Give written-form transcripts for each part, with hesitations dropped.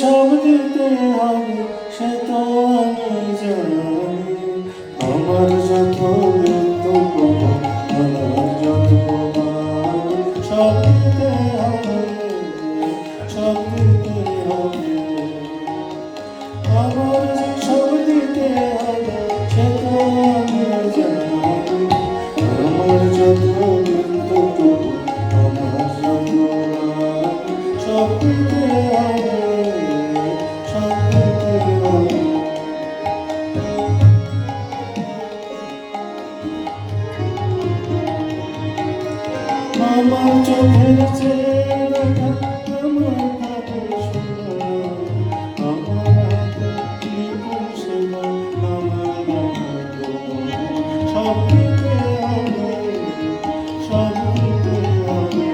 সব দিতে হবে সে তো আমি জানি। আমার যত বিন্দু আমার যত সব দিতে হবে, সব দিতে হবে। আমার যে সব দিতে হবে সে তো আমি জানি। আমার যত বিন্দু আমার যত সব দিতে হবে, সব দিতে হবে। আমার চোখের চেয়ে দেখা আমার কাছে শোনা, আমার হাতে নিপুণ সেবা আমার সব দিতে হবে, সব দিতে হবে।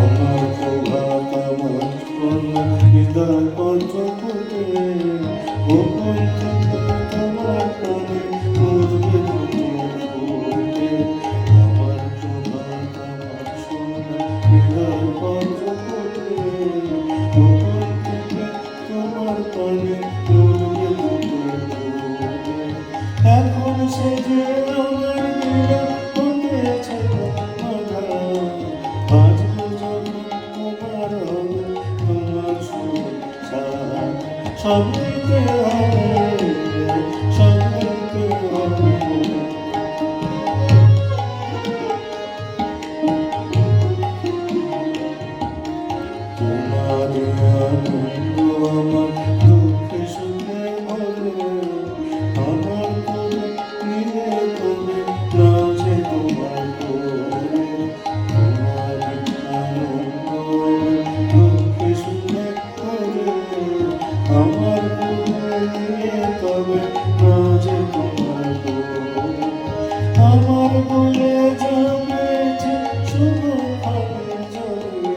আমার প্রভাত আমার কন্যা হৃদয় পঞ্চকূটে গোপন তোমার প্রাণে করবে ফুটে। আমার প্রভাত আমার সোনা হৃদয় পঞ্চকূটে গোপন থেকে তোমার প্রাণে করবে ফুটে। এখন সে যে আমার বিনা হতেছে বাধা, বাজবে যখন তোমার হবে তোমার সুর সারা। সব দিতে হবে, সব দিতে হবে। তোমার আনন্দ আমার দুঃখে সুখে ভরে, আমার করে নিয়ে তবে নাচে তোমার করে। তোমার আনন্দ দুঃখে সুখে ভরে, আমার করে নিয়ে তবে নাচে তোমার করে। আমার বলে যাবে শুভ হবে যাবে,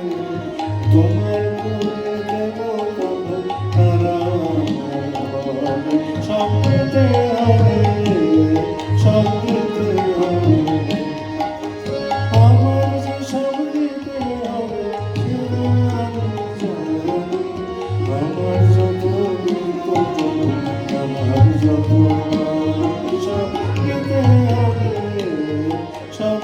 তোমার করে দেব তবে তারা হবে। সব দিতে হবে, সব দিতে হবে। আমার যে সব দিতে হবে সেটা আমি জানি। আমার যত বিপদ আমার যত সব দিতে হবে, সব